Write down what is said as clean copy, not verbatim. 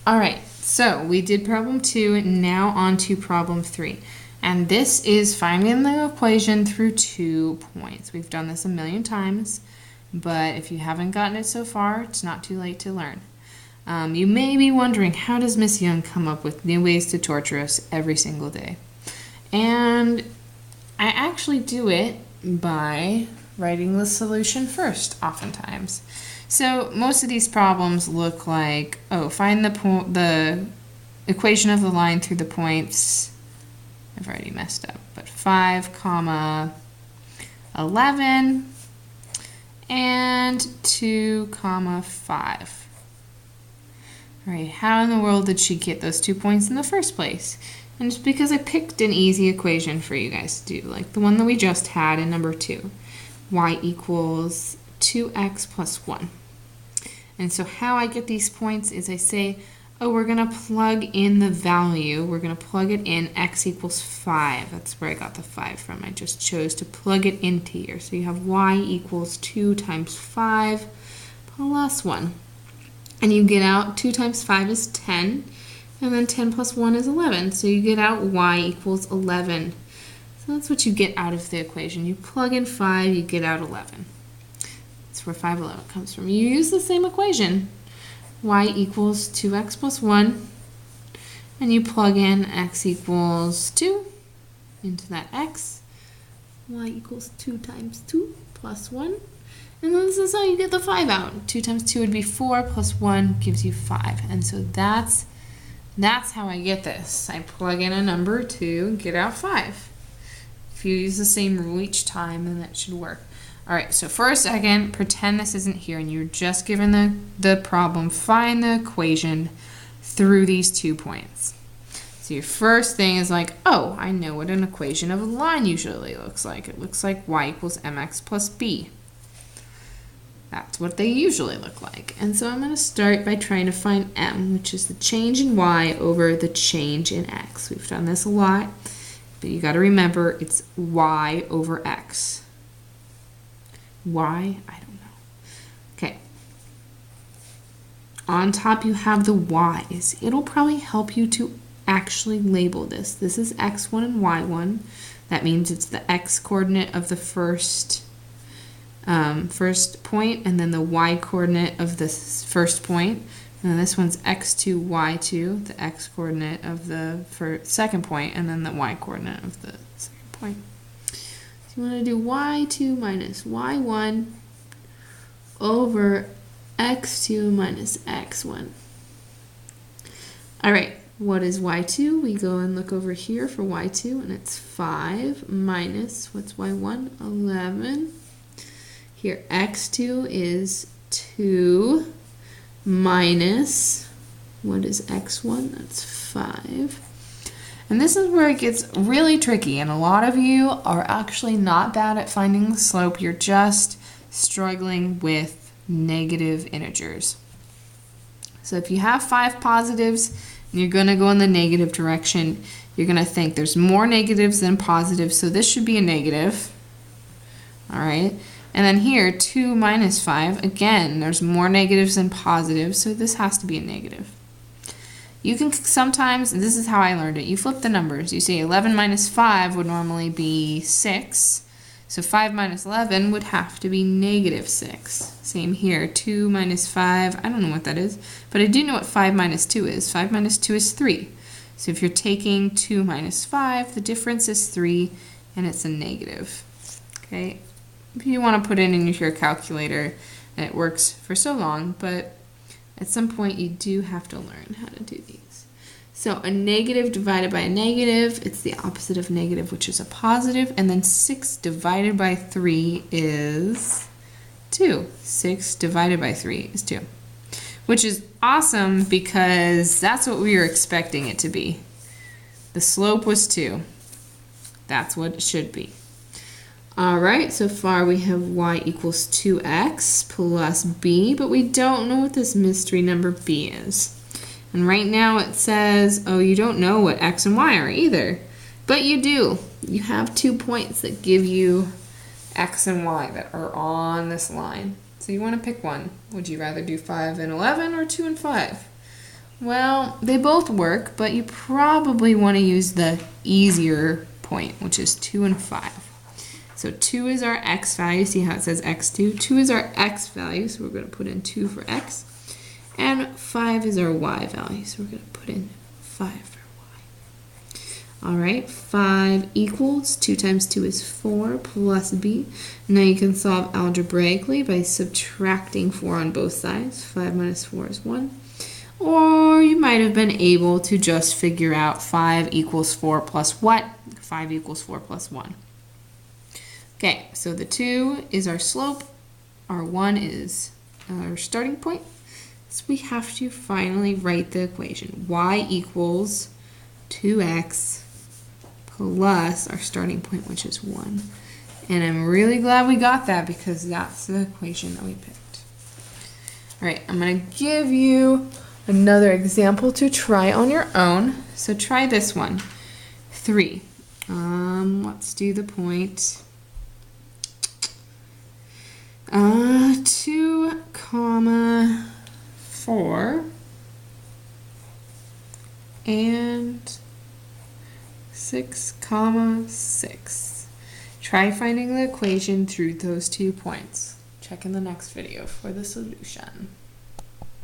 All right, so we did problem 2, now on to problem 3. And this is finding the equation through 2 points. We've done this a million times, but if you haven't gotten it so far, it's not too late to learn. You may be wondering, how does Miss Young come up with new ways to torture us every single day? And I actually do it by writing the solution first, oftentimes. So most of these problems look like, find the equation of the line through the points. I've already messed up, but 5, 11, and 2, 5. All right, how in the world did she get those 2 points in the first place? And it's because I picked an easy equation for you guys to do, like the one that we just had in number 2. Y equals 2x plus 1. And so how I get these points is I say, we're going to plug in the value. We're going to plug it in, x equals 5. That's where I got the 5 from. I just chose to plug it into here. So you have y equals 2 times 5 plus 1. And you get out 2 times 5 is 10. And then 10 plus 1 is 11. So you get out y equals 11. So that's what you get out of the equation. You plug in 5, you get out 11. That's where 511 comes from. You use the same equation. Y equals 2x plus 1. And you plug in x equals 2 into that x. Y equals 2 times 2 plus 1. And then this is how you get the 5 out. 2 times 2 would be 4 plus 1 gives you 5. And so that's how I get this. I plug in a number 2 and get out 5. If you use the same rule each time, then that should work. All right, so for a second, pretend this isn't here and you're just given the problem. Find the equation through these 2 points. So your first thing is like, I know what an equation of a line usually looks like. It looks like y equals mx plus b. That's what they usually look like. And so I'm going to start by trying to find m, which is the change in y over the change in x. We've done this a lot, but you got to remember it's y over x. Why? I don't know. Okay. On top you have the y's. It'll probably help you to actually label this. This is x1 and y1. That means it's the x coordinate of the first point, and then the y coordinate of the first point. And then this one's x2, y2, the x coordinate of the second point, and then the y coordinate of the second point. So you want to do y2 minus y1 over x2 minus x1. All right, what is y2? We go and look over here for y2, and it's 5 minus, what's y1? 11. Here, x2 is 2 minus, what is x1? That's 5. And this is where it gets really tricky, and a lot of you are actually not bad at finding the slope. You're just struggling with negative integers. So if you have 5 positives and you're going to go in the negative direction, you're going to think there's more negatives than positives, so this should be a negative. All right. And then here, 2 minus 5, again, there's more negatives than positives, so this has to be a negative. You can sometimes, and this is how I learned it, you flip the numbers. You say 11 minus 5 would normally be 6, so 5 minus 11 would have to be negative 6. Same here, 2 minus 5, I don't know what that is, but I do know what 5 minus 2 is. 5 minus 2 is 3. So if you're taking 2 minus 5, the difference is 3, and it's a negative. Okay. If you want to put it in your calculator, and it works for so long, but at some point you do have to learn how to do these. So a negative divided by a negative, it's the opposite of negative, which is a positive, and then 6 divided by 3 is 2. 6 divided by 3 is 2, which is awesome because that's what we were expecting it to be. The slope was 2. That's what it should be. All right, so far we have y equals 2x plus b, but we don't know what this mystery number b is. And right now it says, you don't know what x and y are either. But you do. You have 2 points that give you x and y that are on this line. So you want to pick one. Would you rather do 5 and 11 or 2 and 5? Well, they both work, but you probably want to use the easier point, which is 2 and 5. So 2 is our x value. See how it says x2? 2 is our x value, so we're going to put in 2 for x. And 5 is our y value, so we're going to put in 5 for y. All right, 5 equals 2 times 2 is 4 plus b. Now you can solve algebraically by subtracting 4 on both sides. 5 minus 4 is 1. Or you might have been able to just figure out 5 equals 4 plus what? 5 equals 4 plus 1. Okay, so the 2 is our slope. Our 1 is our starting point. So we have to finally write the equation. Y equals 2x plus our starting point, which is 1. And I'm really glad we got that because that's the equation that we picked. All right, I'm going to give you another example to try on your own. So try this one. 3. Let's do the point. 2, 4 and 6, 6. Try finding the equation through those 2 points. Check in the next video for the solution.